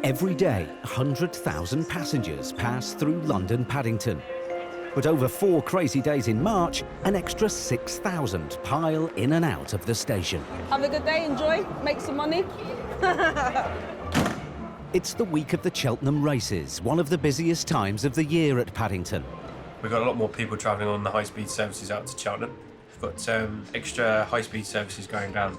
Every day, 100,000 passengers pass through London Paddington. But over 4 crazy days in March, an extra 6,000 pile in and out of the station. Have a good day, enjoy, make some money. It's the week of the Cheltenham races, one of the busiest times of the year at Paddington. We've got a lot more people travelling on the high-speed services out to Cheltenham. We've got extra high-speed services going down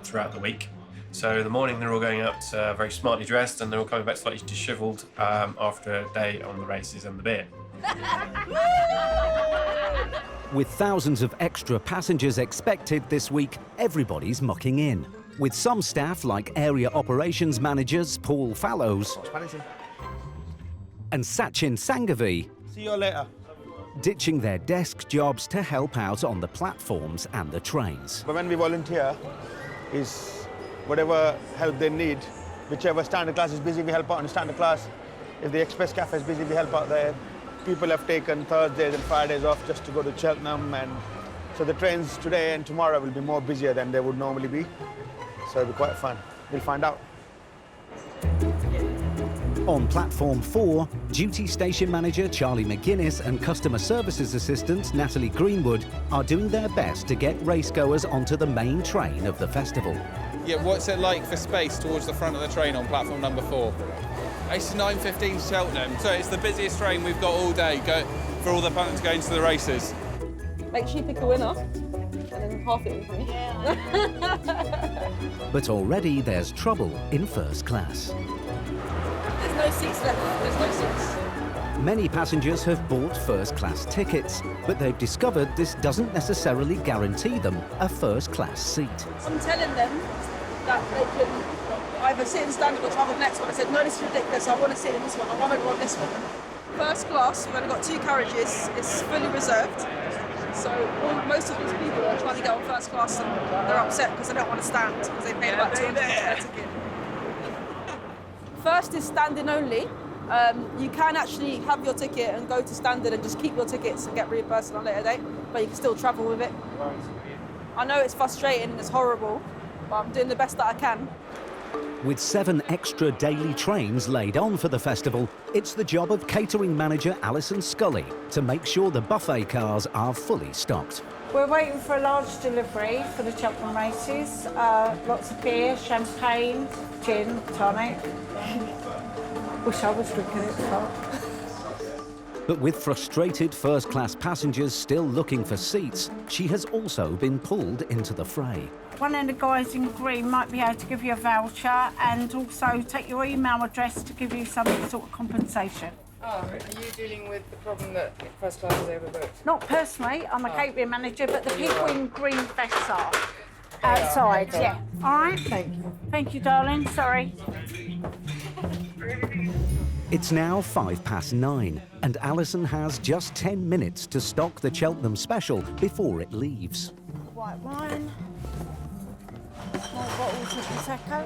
throughout the week. So in the morning they're all going out very smartly dressed, and they're all coming back slightly dishevelled after a day on the races and the beer. With thousands of extra passengers expected this week, everybody's mucking in. With some staff like Area Operations Managers Paul Fallows and Sachin Sanghavi See you later. ditching their desk jobs to help out on the platforms and the trains. But when we volunteer, is whatever help they need, whichever standard class is busy, we help out in the standard class. If the express cafe is busy, we help out there. People have taken Thursdays and Fridays off just to go to Cheltenham, and so the trains today and tomorrow will be more busier than they would normally be. So it'll be quite fun. We'll find out. On platform 4, duty station manager Charlie McGuinness and customer services assistant Natalie Greenwood are doing their best to get racegoers onto the main train of the festival. Yeah, what's it like for space towards the front of the train on platform number 4? It's 9:15 Cheltenham, so it's the busiest train we've got all day for all the punters going to the races. Make sure you pick a winner, and then half it with me. But already there's trouble in first class. There's no seats left, there's no seats. Many passengers have bought first class tickets, but they've discovered this doesn't necessarily guarantee them a first class seat. I'm telling them that they can either sit in standard or travel the next one. I said, no, this is ridiculous, I want to sit in this one, I want to go on this one. First class, we've only got 2 carriages, it's fully reserved. So most of these people are trying to get on first class, and they're upset because they don't want to stand, because they paid about £200 for their ticket. First is standing only. You can actually have your ticket and go to standard and just keep your tickets and get reimbursed on a later date, but you can still travel with it. I know it's frustrating and it's horrible, but I'm doing the best that I can. With 7 extra daily trains laid on for the festival, it's the job of catering manager Alison Scully to make sure the buffet cars are fully stocked. We're waiting for a large delivery for the Cheltenham races. Lots of beer, champagne, gin, tonic. Wish I was drinking it before. But with frustrated first-class passengers still looking for seats, she has also been pulled into the fray. One of the guys in green might be able to give you a voucher and also take your email address to give you some sort of compensation. Oh, are you dealing with the problem that first class is overbooked? Not personally, I'm a catering manager, but the people in green vests are outside, yeah. All right? Thank you. Thank you, darling. Sorry. It's now 9:05, and Alison has just 10 minutes to stock the Cheltenham special before it leaves. White wine. Small bottles of Prosecco.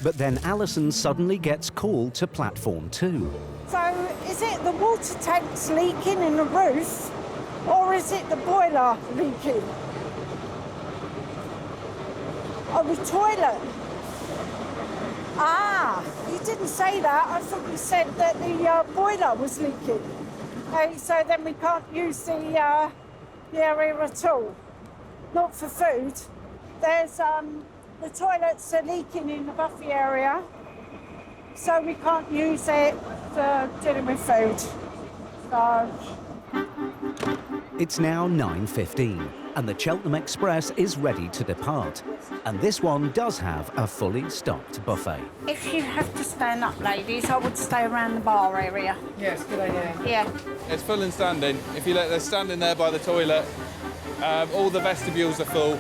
But then Alison suddenly gets called to platform 2. So, is it the water tanks leaking in the roof, or is it the boiler leaking? Oh, the toilet. Ah, you didn't say that. I thought you said that the boiler was leaking. So then we can't use the area at all. Not for food. There's the toilets are leaking in the buffet area, so we can't use it for dealing with food. So. It's now 9:15, and the Cheltenham Express is ready to depart. And this one does have a fully stocked buffet. If you have to stand up, ladies, I would stay around the bar area. Yes, good idea. Yeah. It's full and standing. If you let, they're standing there by the toilet. All the vestibules are full.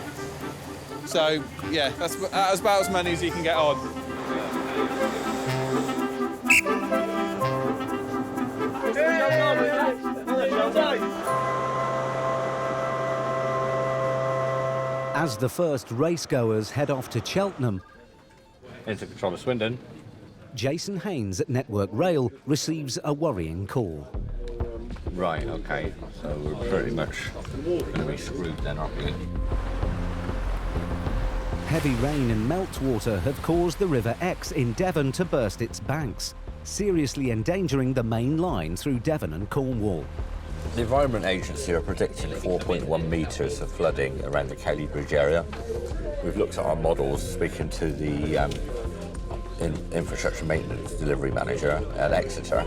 So, yeah, that's about as many as you can get on. As the first racegoers head off to Cheltenham, into control of Swindon. Jason Haynes at Network Rail receives a worrying call. Right, OK, so we're pretty much going to be screwed then, aren't we? Heavy rain and meltwater have caused the River Exe in Devon to burst its banks, seriously endangering the main line through Devon and Cornwall. The Environment Agency are predicting 4.1 metres of flooding around the Cowley Bridge area. We've looked at our models, speaking to the infrastructure maintenance delivery manager at Exeter,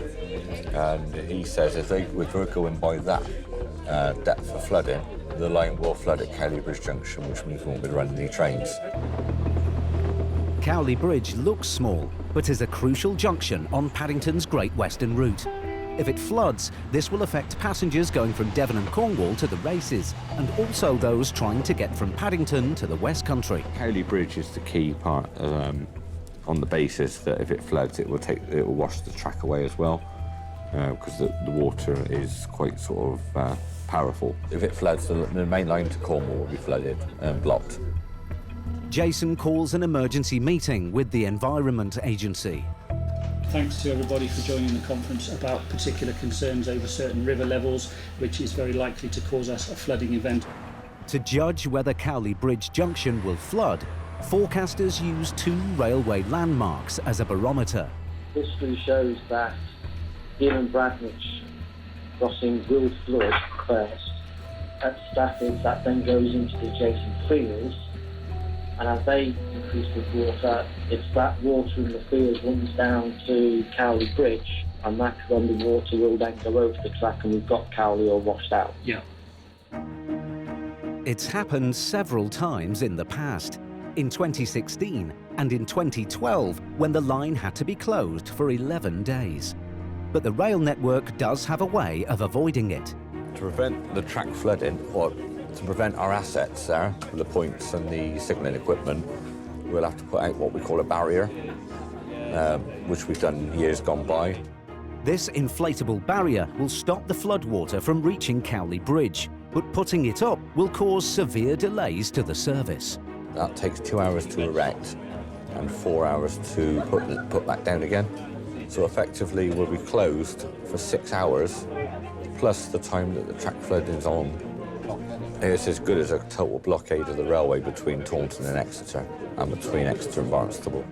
and he says if we're going by that depth of flooding, the line will flood at Cowley Bridge Junction, which means we won't be running any trains. Cowley Bridge looks small, but is a crucial junction on Paddington's Great Western Route. If it floods, this will affect passengers going from Devon and Cornwall to the races, and also those trying to get from Paddington to the West Country. Cowley Bridge is the key part, on the basis that if it floods, it will wash the track away as well, because the water is quite sort of powerful. If it floods, the main line to Cornwall will be flooded and blocked. Jason calls an emergency meeting with the Environment Agency. Thanks to everybody for joining the conference about particular concerns over certain river levels, which is very likely to cause us a flooding event. To judge whether Cowley Bridge Junction will flood, forecasters use 2 railway landmarks as a barometer. History shows that Dean and Bradnich crossing will flood first at Stafford, that then goes into the adjacent fields, and as they increase the water, it's that water in the fields runs down to Cowley Bridge, and that's when the water will then go over the track and we've got Cowley all washed out. Yeah. It's happened several times in the past. In 2016 and in 2012, when the line had to be closed for 11 days. But the rail network does have a way of avoiding it. To prevent the track flooding, or to prevent our assets there, the points and the signalling equipment, we'll have to put out what we call a barrier, which we've done years gone by. This inflatable barrier will stop the floodwater from reaching Cowley Bridge, but putting it up will cause severe delays to the service. That takes 2 hours to erect and 4 hours to put back down again. So effectively we'll be closed for 6 hours, plus the time that the track flooding is on. It's as good as a total blockade of the railway between Taunton and Exeter, and between Exeter and Barnstable.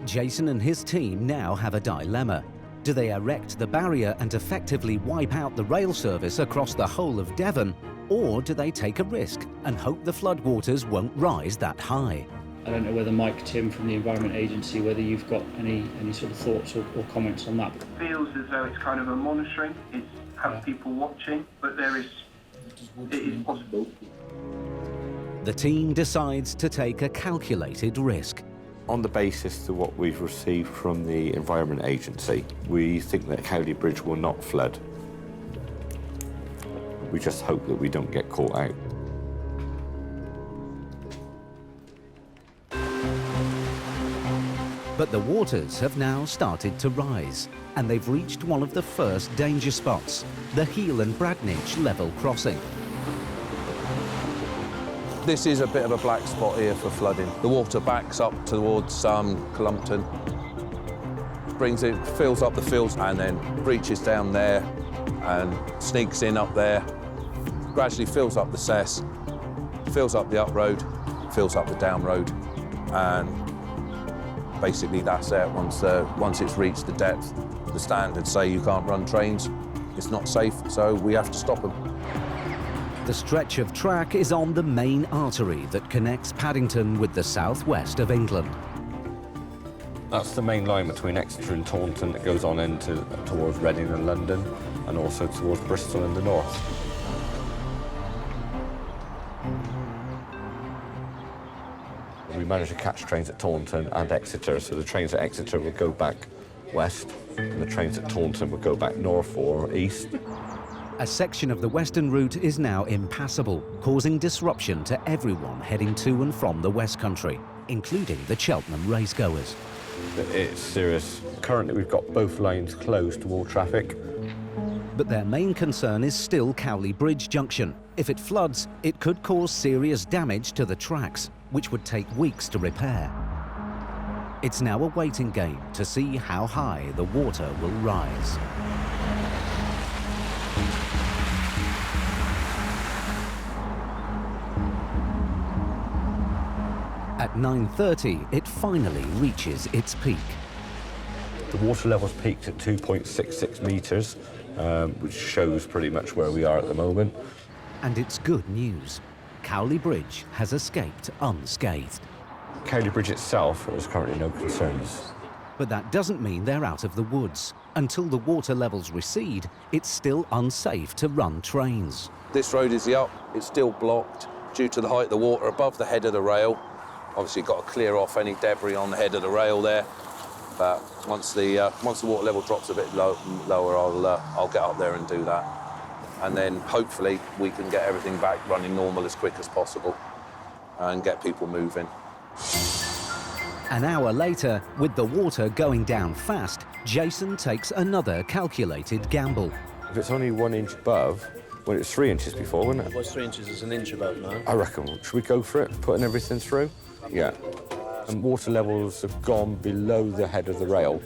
Jason and his team now have a dilemma. Do they erect the barrier and effectively wipe out the rail service across the whole of Devon, or do they take a risk and hope the floodwaters won't rise that high? I don't know whether Mike, Tim from the Environment Agency, whether you've got any sort of thoughts or comments on that. It feels as though it's kind of a monitoring, it's have people watching, but it is possible. The team decides to take a calculated risk. On the basis of what we've received from the Environment Agency, we think that Cowley Bridge will not flood. We just hope that we don't get caught out. But the waters have now started to rise, and they've reached one of the first danger spots, the Heel and Bradnich level crossing. This is a bit of a black spot here for flooding. The water backs up towards Clumpton, fills up the fields and then breaches down there and sneaks in up there, gradually fills up the cess, fills up the up road, fills up the down road, and basically that's it. Once it's reached the depth, the standards say you can't run trains, it's not safe, so we have to stop them. The stretch of track is on the main artery that connects Paddington with the southwest of England. That's the main line between Exeter and Taunton that goes on towards Reading and London, and also towards Bristol in the north. We managed to catch trains at Taunton and Exeter, so the trains at Exeter will go back west, and the trains at Taunton will go back north or east. A section of the western route is now impassable, causing disruption to everyone heading to and from the West Country, including the Cheltenham Racegoers. It's serious. Currently, we've got both lines closed to all traffic. But their main concern is still Cowley Bridge Junction. If it floods, it could cause serious damage to the tracks, which would take weeks to repair. It's now a waiting game to see how high the water will rise. At 9:30, it finally reaches its peak. The water level's peaked at 2.66 metres, which shows pretty much where we are at the moment. And it's good news. Cowley Bridge has escaped unscathed. Cowley Bridge itself, there's currently no concerns. But that doesn't mean they're out of the woods. Until the water levels recede, it's still unsafe to run trains. This road is the up, it's still blocked due to the height of the water above the head of the rail. Obviously got to clear off any debris on the head of the rail there. But once the water level drops a bit lower, I'll get up there and do that. And then hopefully we can get everything back running normal as quick as possible and get people moving. An hour later, with the water going down fast, Jason takes another calculated gamble. If it's only 1 inch above, well, it was 3 inches before, wasn't it? It was 3 inches, it's an inch above now. I reckon, should we go for it, putting everything through? Yeah. And water levels have gone below the head of the rail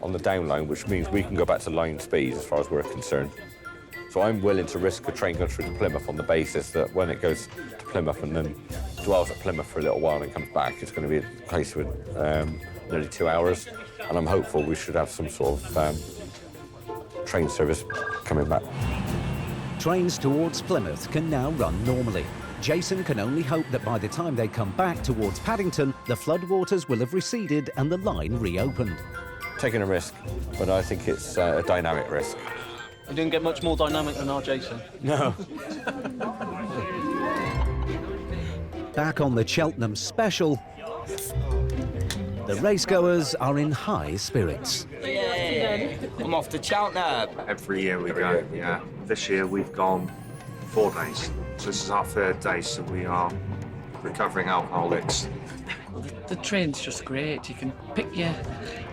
on the down line, which means we can go back to line speed as far as we're concerned. So I'm willing to risk a train going through to Plymouth on the basis that when it goes to Plymouth and then dwells at Plymouth for a little while and comes back, it's going to be a place with nearly 2 hours. And I'm hopeful we should have some sort of train service coming back. Trains towards Plymouth can now run normally. Jason can only hope that by the time they come back towards Paddington, the floodwaters will have receded and the line reopened. Taking a risk, but I think it's a dynamic risk. You didn't get much more dynamic than our Jason. No. Back on the Cheltenham special, the racegoers are in high spirits. Yeah, I'm off to Cheltenham. Every year we go, yeah. This year we've gone 4 days. So this is our 3rd day, so we are recovering alcoholics. The train's just great. You can pick your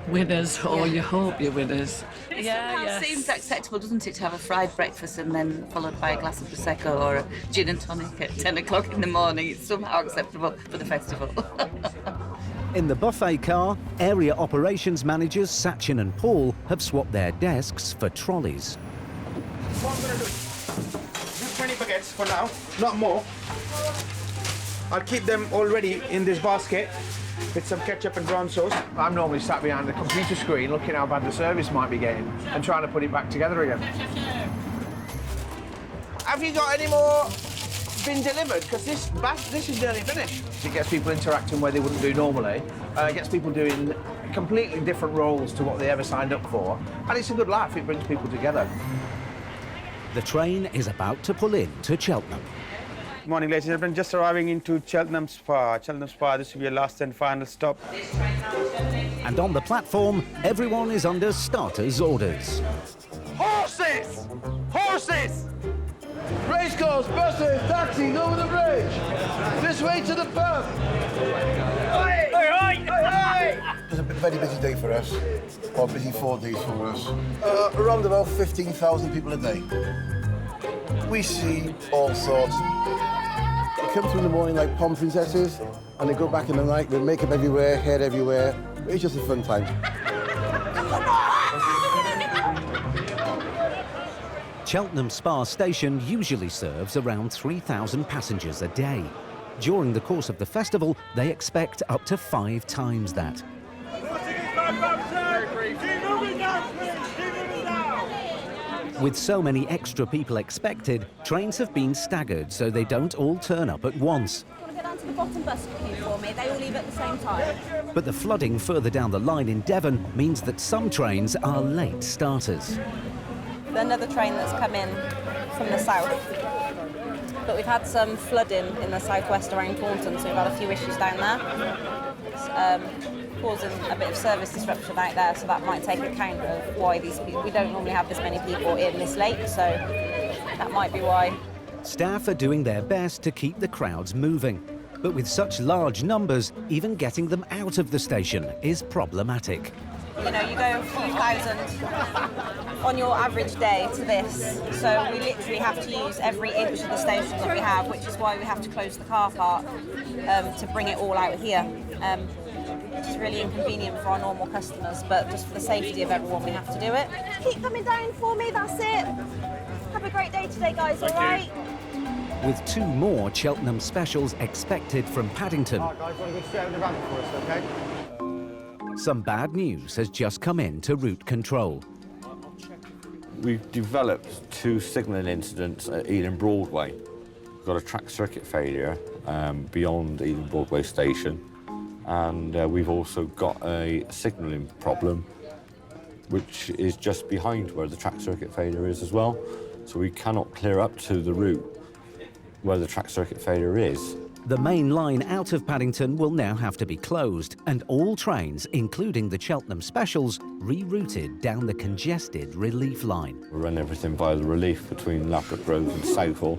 winners or you hope your winners. It seems acceptable, doesn't it, to have a fried breakfast and then followed by a glass of Prosecco or a gin and tonic at 10 o'clock in the morning. It's somehow acceptable for the festival. In the buffet car, area operations managers Sachin and Paul have swapped their desks for trolleys. What I'm going to do, 20 baguettes for now, not more. I'll keep them already in this basket with some ketchup and brown sauce. I'm normally sat behind the computer screen looking how bad the service might be getting and trying to put it back together again. Have you got any more been delivered? Because this is nearly finished. It gets people interacting where they wouldn't do normally. It gets people doing completely different roles to what they ever signed up for. And it's a good laugh, it brings people together. The train is about to pull in to Cheltenham. Good morning, ladies and gentlemen. Just arriving into Cheltenham Spa. Cheltenham Spa, this will be your last and final stop. And on the platform, everyone is under starters' orders. Horses! Horses! Racegoers, buses, taxis over the bridge. This way to the pub. Hey, hey, hey, It's a very busy day for us, or busy 4 days for us. Around about 15,000 people a day. We see all sorts. They come through in the morning like pom princesses, and they go back in the night with makeup everywhere, hair everywhere. It's just a fun time. Cheltenham Spa Station usually serves around 3,000 passengers a day. During the course of the festival, they expect up to 5 times that. With so many extra people expected, trains have been staggered so they don't all turn up at once. Want to go down to the bottom bus queue for me? They all leave at the same time. But the flooding further down the line in Devon means that some trains are late starters. Another train that's come in from the south. But we've had some flooding in the southwest around Taunton, so we've had a few issues down there. It's causing a bit of service disruption out there, so that might take account of why these people, we don't normally have this many people in this late, so that might be why. Staff are doing their best to keep the crowds moving. But with such large numbers, even getting them out of the station is problematic. You know, you go a few thousand on your average day to this, so we literally have to use every inch of the station that we have, which is why we have to close the car park to bring it all out here, which is really inconvenient for our normal customers, but just for the safety of everyone we have to do it. Keep coming down for me, that's it. Have a great day today, guys, all right? With 2 more Cheltenham specials expected from Paddington, Guys, want to go straight out the ramp for us, okay? some bad news has just come in to route control. We've developed 2 signalling incidents at Eden Broadway. We've got a track circuit failure beyond Eden Broadway station, and we've also got a signalling problem which is just behind where the track circuit failure is as well. So we cannot clear up to the route where the track circuit failure is. The main line out of Paddington will now have to be closed, and all trains, including the Cheltenham specials, rerouted down the congested relief line. We run everything via the relief between Ladbroke Grove and Southall,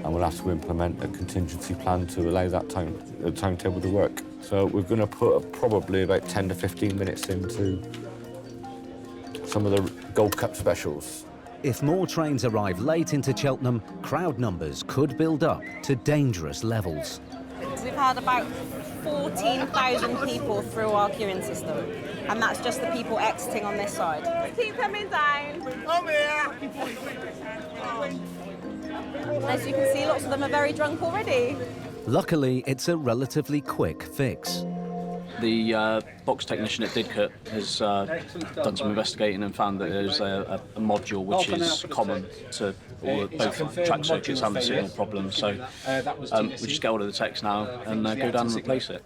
and we'll have to implement a contingency plan to allow that timetable to work. So we're going to put probably about 10 to 15 minutes into some of the Gold Cup specials. If more trains arrive late into Cheltenham, crowd numbers could build up to dangerous levels. We've had about 14,000 people through our queuing system, and that's just the people exiting on this side. Keep coming down. Come here. As you can see, lots of them are very drunk already. Luckily, it's a relatively quick fix. The box technician at Didcot has done some investigating and found that there's a module which is common to all both track circuits and the signal problems. So we just get hold of the techs now and go down and replace it.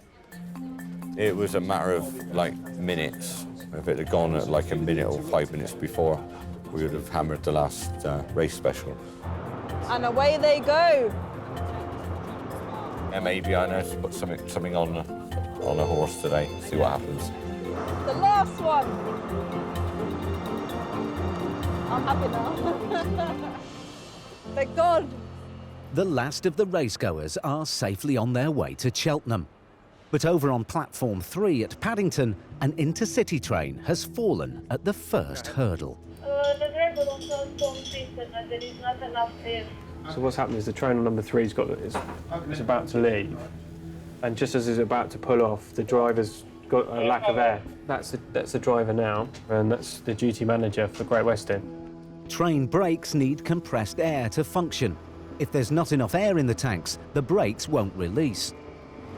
It was a matter of like minutes. If it had gone at like a minute or 5 minutes before, we would have hammered the last race special. And away they go. Yeah, maybe I know to put something on a horse today, see what happens. The last one. I'm happy now. They're gone. The last of the racegoers are safely on their way to Cheltenham. But over on platform 3 at Paddington, an intercity train has fallen at the first hurdle. So what's happened is the train on number 3's it's about to leave, and just as it's about to pull off, the driver's got a lack of air. That's the driver now, and that's the duty manager for Great Western. Train brakes need compressed air to function. If there's not enough air in the tanks, the brakes won't release.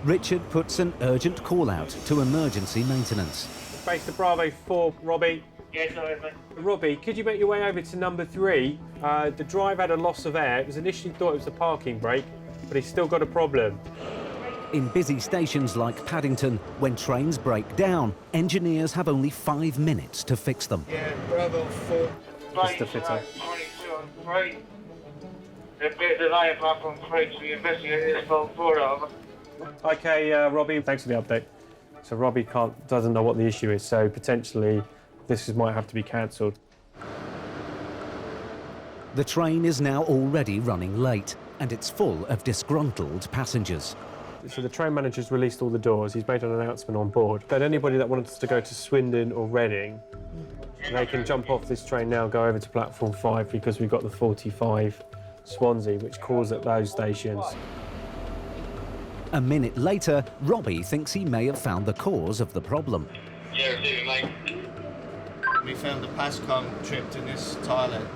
Richard puts an urgent call out to emergency maintenance. Base to Bravo 4, Robbie. Yes, sorry, mate. Robbie, could you make your way over to number 3? The driver had a loss of air. It was initially thought it was the parking brake, but he's still got a problem. In busy stations like Paddington, when trains break down, engineers have only 5 minutes to fix them. Yeah, Bravo 4. Just the fitter. Okay, Robbie, thanks for the update. So Robbie doesn't know what the issue is, so potentially this might have to be cancelled. The train is now already running late, and it's full of disgruntled passengers. So the train manager's released all the doors. He's made an announcement on board that anybody that wanted to go to Swindon or Reading, they can jump off this train now, go over to platform 5, because we've got the 45 Swansea, which calls at those stations. A minute later, Robbie thinks he may have found the cause of the problem. Yeah, do, mate. We found the PASCOM tripped in this toilet.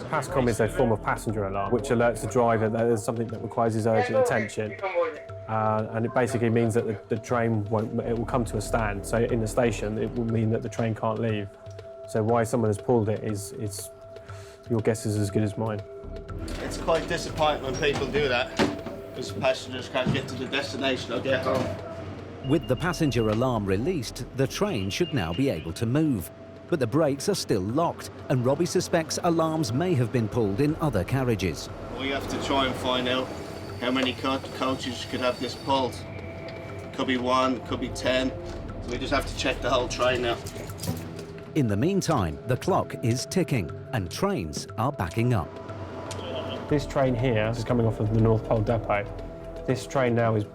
PASCOM is a form of passenger alarm, which alerts the driver that there's something that requires his urgent attention. And it basically means that the train will come to a stand. So in the station, it will mean that the train can't leave. So why someone has pulled it is your guess is as good as mine. It's quite disappointing when people do that, because passengers can't get to the destination or get home. With the passenger alarm released, the train should now be able to move. But the brakes are still locked, and Robbie suspects alarms may have been pulled in other carriages. We have to try and find out how many coaches could have this pulled. Could be 1, could be 10. So we just have to check the whole train now. In the meantime, the clock is ticking, and trains are backing up. This train here is coming off of the North Pole Depot. This train now is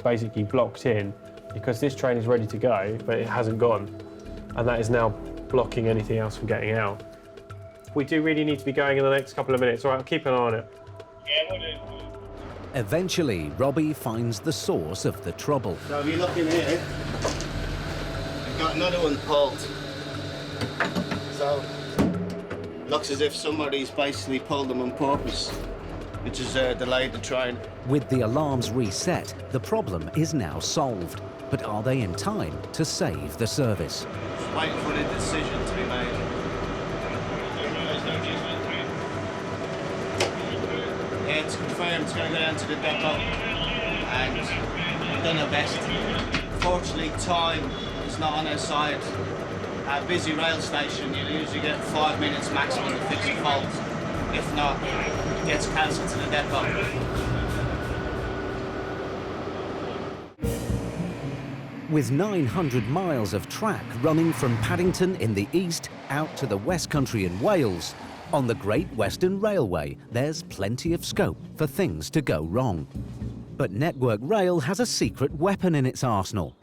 basically blocked in because this train is ready to go, but it hasn't gone. And that is now blocking anything else from getting out. We do really need to be going in the next couple of minutes. All right, I'll keep an eye on it. Yeah, we'll do. Eventually, Robbie finds the source of the trouble. So if you look in here, we've got another one pulled. So looks as if somebody's basically pulled them on purpose. which has delayed the train. With the alarms reset, the problem is now solved. But are they in time to save the service? Just waiting for the decision to be made. Yeah, it's confirmed it's going to go down to the depot, and we've done our best. Unfortunately, time is not on our side. At a busy rail station, you usually get 5 minutes maximum to fix a fault. If not, it gets cancelled to the depot. With 900 miles of track running from Paddington in the east out to the West Country in Wales, on the Great Western Railway, there's plenty of scope for things to go wrong. But Network Rail has a secret weapon in its arsenal.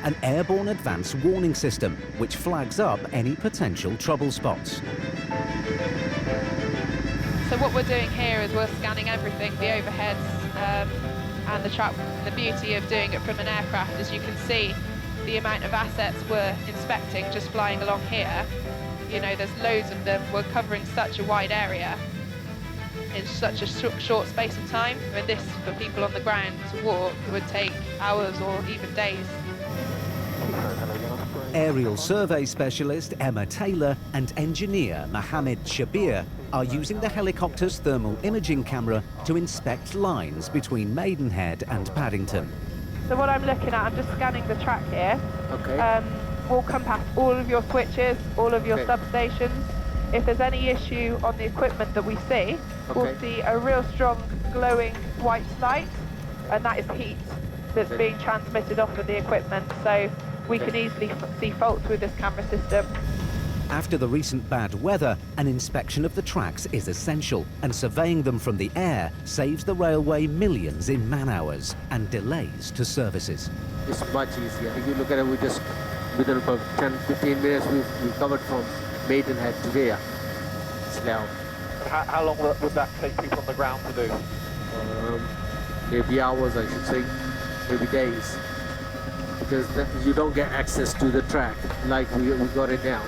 An airborne advance warning system, which flags up any potential trouble spots. So what we're doing here is we're scanning everything, the overheads and the track. The beauty of doing it from an aircraft, as you can see, the amount of assets we're inspecting just flying along here. You know, there's loads of them. We're covering such a wide area in such a short space of time. And this, for people on the ground to walk, would take hours or even days. Aerial survey specialist Emma Taylor and engineer Mohammed Shabir are using the helicopter's thermal imaging camera to inspect lines between Maidenhead and Paddington. So what I'm looking at, I'm just scanning the track here. Okay. We'll come past all of your switches, all of your substations. If there's any issue on the equipment that we see, we'll see a real strong glowing white light, and that is heat that's being transmitted off of the equipment. So we can easily see faults with this camera system. After the recent bad weather, an inspection of the tracks is essential, and surveying them from the air saves the railway millions in man-hours and delays to services. It's much easier. If you look at it, we just, within about 10-15 minutes, we covered from Maidenhead to here. Slough. How long would that take people on the ground to do? Maybe hours, I should say, maybe days. Because you don't get access to the track like we got it now.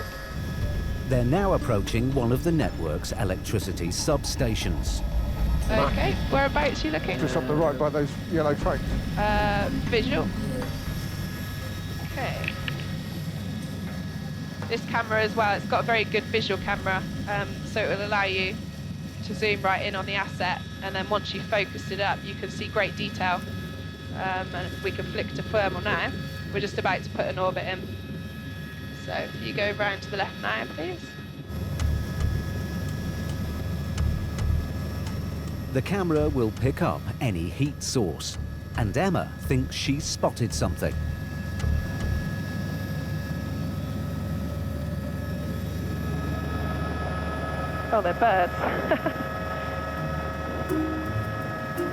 They're now approaching one of the network's electricity substations. Okay, whereabouts are you looking? Just up the right by those yellow trains. Visual. Okay. This camera as well, it's got a very good visual camera, so it will allow you to zoom right in on the asset, and then once you've focused it up, you can see great detail. And we can flick to thermal now. We're just about to put an orbit in. So if you go round to the left now, please. The camera will pick up any heat source, and Emma thinks she's spotted something. Oh, they're birds.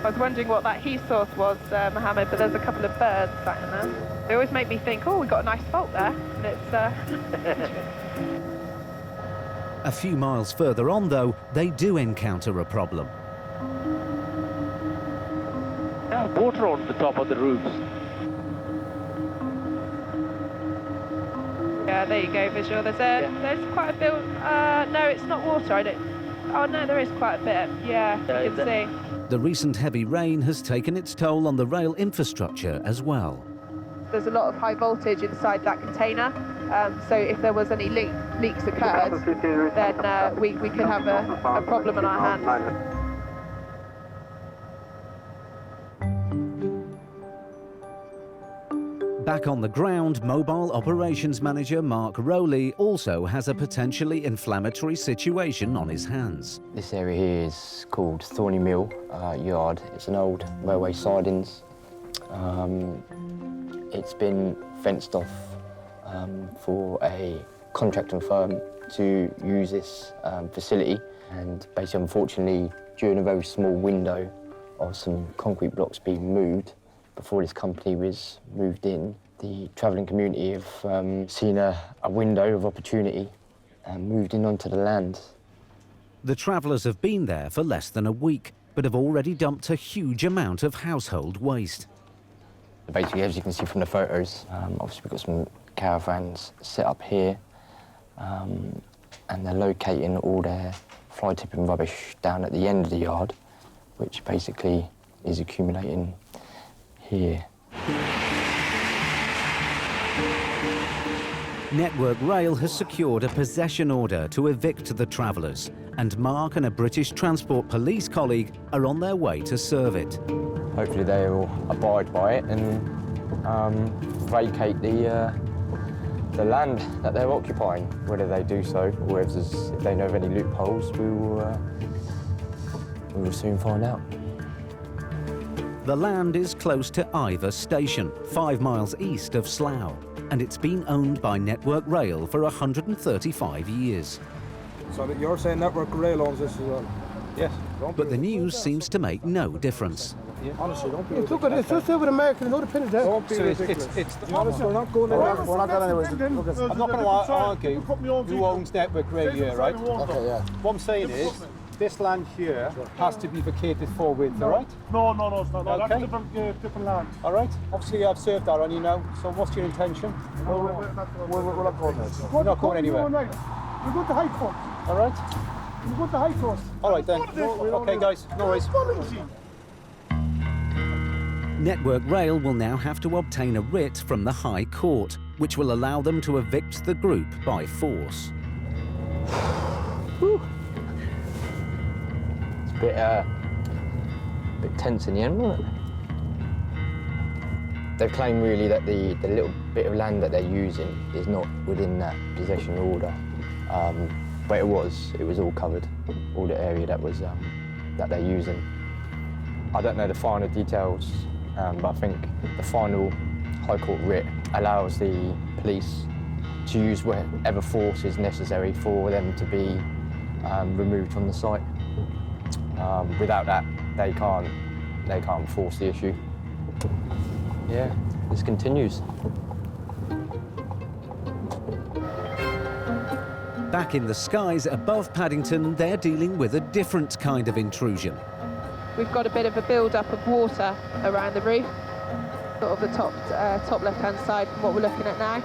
I was wondering what that heat source was, Mohammed, but there's a couple of birds sat in there. They always make me think, oh, we've got a nice fault there. And it's... A few miles further on, though, they do encounter a problem. Yeah, water on the top of the roofs. Yeah, there you go, visual. There's quite a bit. No, it's not water. Oh no, there is quite a bit. Yeah, you can see. The recent heavy rain has taken its toll on the rail infrastructure as well. There's a lot of high voltage inside that container, so if there was any leaks occurred, then we could have a problem on our hands. Back on the ground, Mobile Operations Manager Mark Rowley also has a potentially inflammatory situation on his hands. This area here is called Thorny Mill Yard. It's an old railway sidings. It's been fenced off for a contracting firm to use this facility, and basically, unfortunately, during a very small window of some concrete blocks being moved, before this company was moved in, the travelling community have seen a window of opportunity and moved in onto the land. The travellers have been there for less than a week, but have already dumped a huge amount of household waste. Basically, as you can see from the photos, obviously we've got some caravans set up here, and they're locating all their fly tipping rubbish down at the end of the yard, which basically is accumulating here. Network Rail has secured a possession order to evict the travellers, and Mark and a British Transport Police colleague are on their way to serve it. Hopefully they will abide by it and vacate the land that they're occupying. Whether they do so, or if they know of any loopholes, we will soon find out. The land is close to Iver Station, 5 miles east of Slough, and it's been owned by Network Rail for 135 years. So that you're saying Network Rail owns this as well? Yes. But the news seems to make no difference. Honestly, don't be Look at this, just over the mark, and another pin is there. Don't be ridiculous. Honestly, we're not going anywhere. We're not going anywhere. I'm not going to argue who owns Network Rail here, right? Okay, yeah. What I'm saying is, this land here has to be vacated forthwith, all right? No, it's not. Okay. That's different land. All right? Obviously, I've served that on you now, so what's your intention? We're not going there. We're not going anywhere. We're going to High Court. All right? We're going to High Court. All right, then. Okay, guys, no worries. Network Rail will now have to obtain a writ from the High Court, which will allow them to evict the group by force. It's a bit tense in the end, wasn't it? They claim really that the little bit of land that they're using is not within that possession order, but it was all covered, all the area that was that they're using. I don't know the finer details, but I think the final High Court writ allows the police to use whatever force is necessary for them to be removed from the site. Without that, they can't force the issue. Yeah, this continues. Back in the skies above Paddington, they're dealing with a different kind of intrusion. We've got a bit of a build-up of water around the roof, sort of the top left-hand side from what we're looking at now.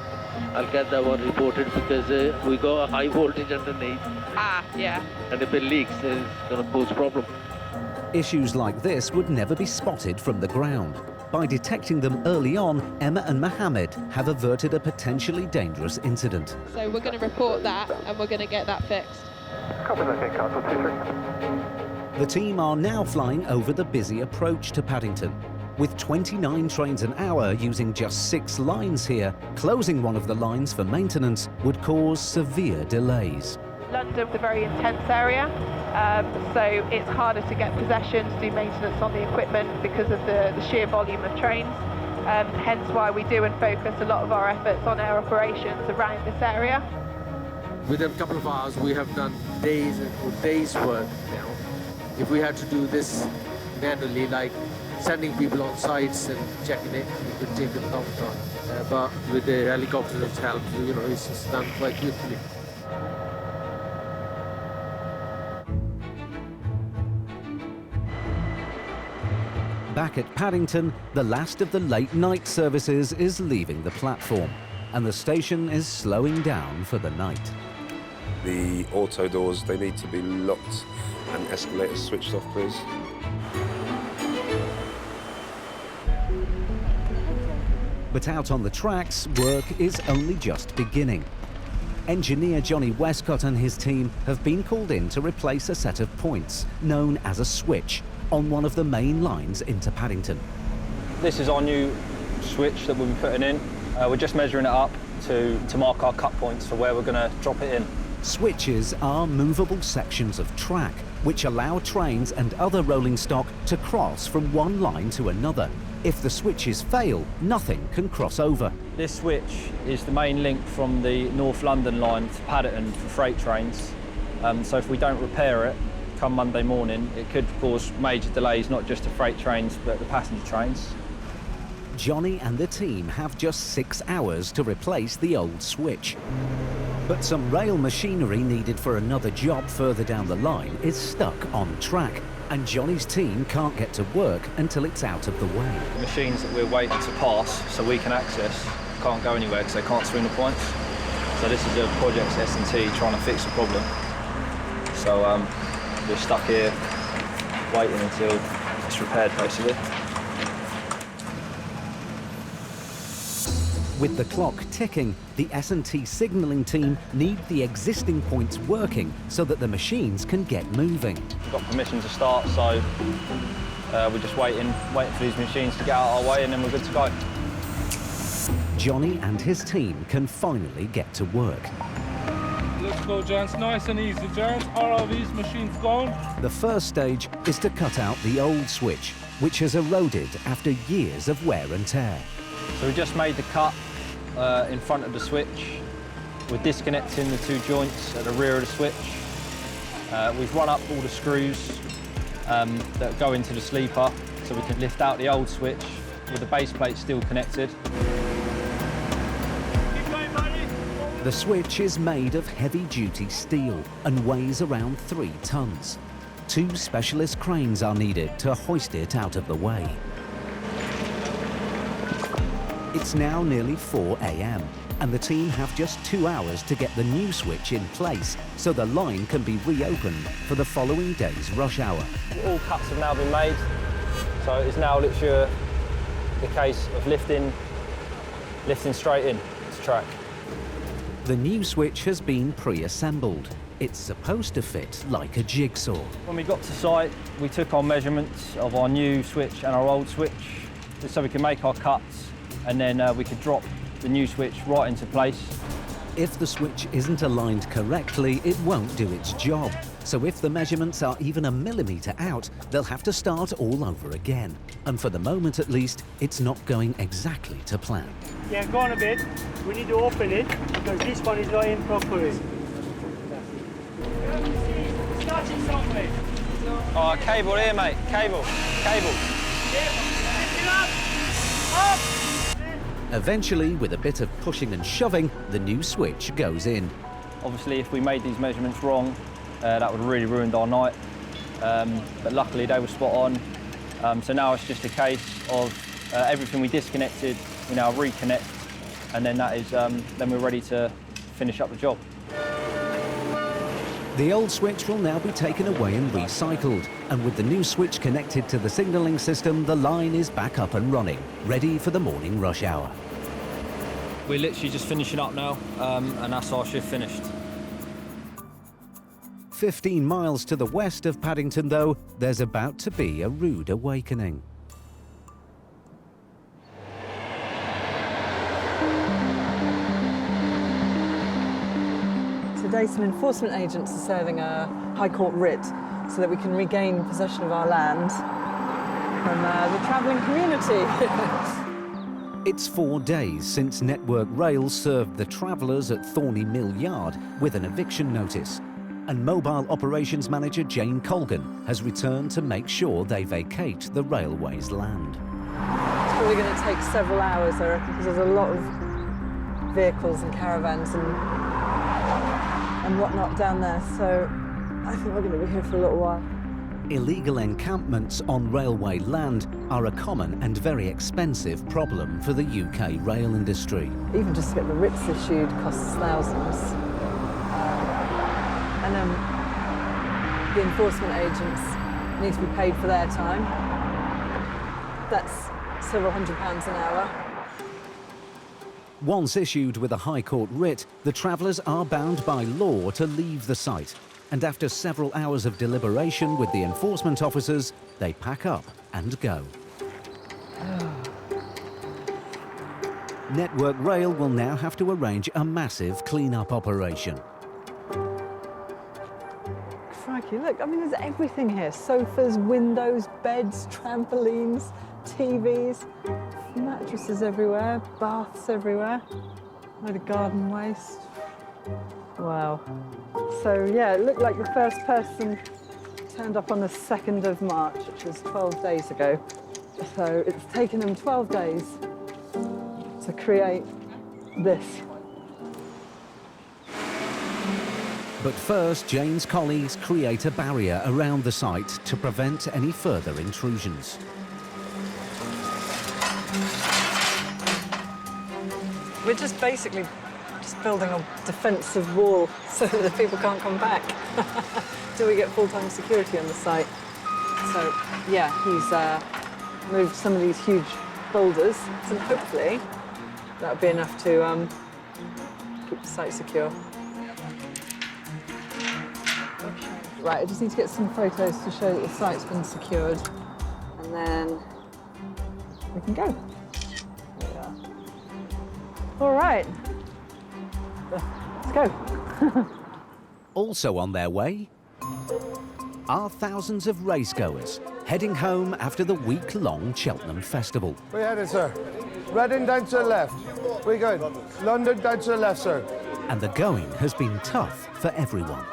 I'll get that one reported because we got a high voltage underneath. Ah, yeah. And if it leaks, it's going to pose a problem. Issues like this would never be spotted from the ground. By detecting them early on, Emma and Mohammed have averted a potentially dangerous incident. So we're going to report that and we're going to get that fixed. Copy that, Castle 23. The team are now flying over the busy approach to Paddington. With 29 trains an hour using just 6 lines here, closing one of the lines for maintenance would cause severe delays. London's a very intense area, so it's harder to get possession to do maintenance on the equipment because of the sheer volume of trains. Hence why we do and focus a lot of our efforts on our operations around this area. Within a couple of hours, we have done days work now. If we had to do this manually, like sending people on sites and checking it would take a long time. But with the helicopter's help, it's just done quite quickly. Back at Paddington, the last of the late night services is leaving the platform, and the station is slowing down for the night. The auto doors, they need to be locked and escalators switched off, please. But out on the tracks, work is only just beginning. Engineer Johnny Westcott and his team have been called in to replace a set of points, known as a switch, on one of the main lines into Paddington. This is our new switch that we'll be putting in. We're just measuring it up to mark our cut points for where we're going to drop it in. Switches are movable sections of track, which allow trains and other rolling stock to cross from one line to another. If the switches fail, nothing can cross over. This switch is the main link from the North London line to Paddington for freight trains. So if we don't repair it, come Monday morning, it could cause major delays, not just to freight trains, but the passenger trains. Johnny and the team have just 6 hours to replace the old switch. But some rail machinery needed for another job further down the line is stuck on track, and Johnny's team can't get to work until it's out of the way. The machines that we're waiting to pass so we can access can't go anywhere because they can't swing the points. So this is a project S&T trying to fix the problem. So we're stuck here waiting until it's repaired, basically. With the clock ticking, the S&T signalling team need the existing points working so that the machines can get moving. We've got permission to start, so we're just waiting for these machines to get out our way, and then we're good to go. Johnny and his team can finally get to work. Let's go, gents. Nice and easy, gents. All of these machines gone. The first stage is to cut out the old switch, which has eroded after years of wear and tear. So we just made the cut in front of the switch. We're disconnecting the 2 joints at the rear of the switch. We've run up all the screws that go into the sleeper so we can lift out the old switch with the base plate still connected. The switch is made of heavy-duty steel and weighs around 3 tons. 2 specialist cranes are needed to hoist it out of the way. It's now nearly 4 a.m. and the team have just 2 hours to get the new switch in place so the line can be reopened for the following day's rush hour. All cuts have now been made, so it's now literally the case of lifting straight in to track. The new switch has been pre-assembled. It's supposed to fit like a jigsaw. When we got to site, we took our measurements of our new switch and our old switch so we can make our cuts, and then we could drop the new switch right into place. If the switch isn't aligned correctly, it won't do its job. So if the measurements are even a millimetre out, they'll have to start all over again. And for the moment at least, it's not going exactly to plan. Yeah, go on a bit. We need to open it because this one is not in properly. Start it somewhere. Oh, cable here, mate. Cable. Up! Eventually, with a bit of pushing and shoving, the new switch goes in. Obviously, if we made these measurements wrong, that would have really ruined our night. But luckily, they were spot on. So now it's just a case of everything we disconnected, we now reconnect, and then that is then we're ready to finish up the job. The old switch will now be taken away and recycled, and with the new switch connected to the signalling system, the line is back up and running, ready for the morning rush hour. We're literally just finishing up now, and that's our shift finished. 15 miles to the west of Paddington, though, there's about to be a rude awakening. Today, some enforcement agents are serving a High Court writ so that we can regain possession of our land from the travelling community. It's 4 days since Network Rail served the travellers at Thorney Mill Yard with an eviction notice, and Mobile Operations Manager Jane Colgan has returned to make sure they vacate the railway's land. It's probably going to take several hours, I reckon, because there's a lot of vehicles and caravans and whatnot down there, so I think we're going to be here for a little while. Illegal encampments on railway land are a common and very expensive problem for the UK rail industry. Even just to get the writs issued costs thousands. And the enforcement agents need to be paid for their time. That's several £100s an hour. Once issued with a High Court writ, the travellers are bound by law to leave the site. And after several hours of deliberation with the enforcement officers, they pack up and go. Network Rail will now have to arrange a massive clean-up operation. Crikey, look, I mean, there's everything here. Sofas, windows, beds, trampolines, TVs, mattresses everywhere, baths everywhere, a load of garden waste. Wow. So, yeah, it looked like the first person turned up on the 2nd of March, which was 12 days ago. So it's taken them 12 days to create this. But first, Jane's colleagues create a barrier around the site to prevent any further intrusions. We're just basically Just building a defensive wall so that the people can't come back till we get full-time security on the site. So, yeah, he's moved some of these huge boulders, and hopefully that'll be enough to keep the site secure. Right, I just need to get some photos to show that the site's been secured, and then we can go. There we are. All right, let's go. Also on their way are thousands of racegoers heading home after the week-long Cheltenham Festival. Where headed, sir? Reading down to the left. Where you going? London down to the left, sir. And the going has been tough for everyone.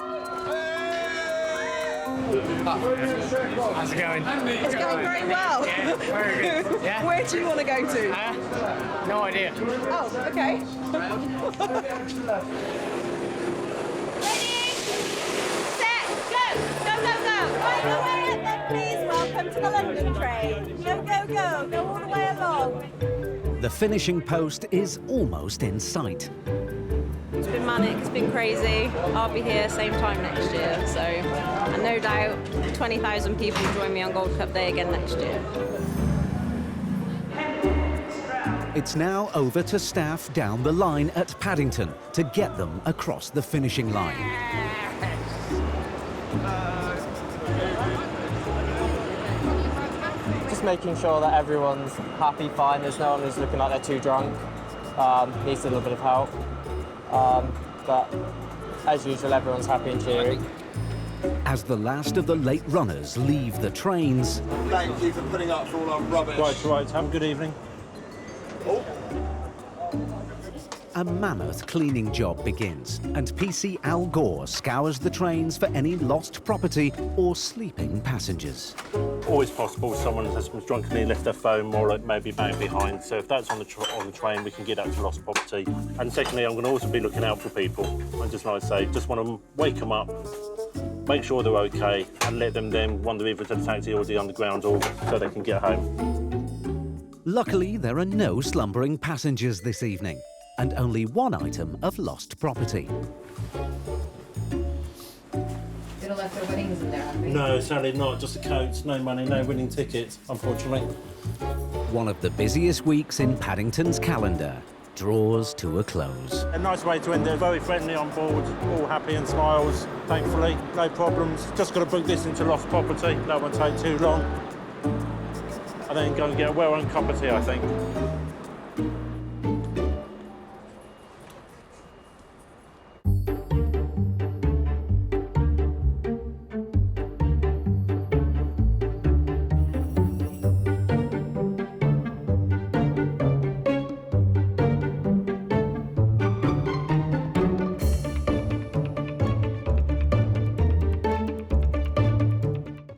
How's it going? It's going very well. Yeah, very good. Yeah. Where do you want to go to? No idea. Oh, okay. Right away at them, please. Welcome to the London train. Go, go, go. Go all the way along. The finishing post is almost in sight. It's been manic, it's been crazy. I'll be here same time next year, so and no doubt 20,000 people will join me on Gold Cup Day again next year. It's now over to staff down the line at Paddington to get them across the finishing line. Just making sure that everyone's happy, fine. There's no one who's looking like they're too drunk. Needs a little bit of help. But as usual, everyone's happy and cheery. As the last of the late runners leave the trains, Thank you for putting up for all our rubbish. Right. Have a good evening. a mammoth cleaning job begins, and PC Al Gore scours the trains for any lost property or sleeping passengers. Always possible someone has drunkenly left their phone or maybe banged behind, so if that's on the train, we can get that to lost property. And secondly, I'm going to also be looking out for people. I just like to say, just want to wake them up, make sure they're OK, and let them then wander either to the taxi or the underground or so they can get home. Luckily, there are no slumbering passengers this evening, and only one item of lost property. They don't let their winnings in there, have they? No, sadly not. Just a coat, no money, no winning tickets, unfortunately. One of the busiest weeks in Paddington's calendar draws to a close. A nice way to end it. Very friendly on board, all happy and smiles, thankfully. No problems. Just got to book this into lost property. That won't take too long. And then go and get a well-earned cup of tea, I think.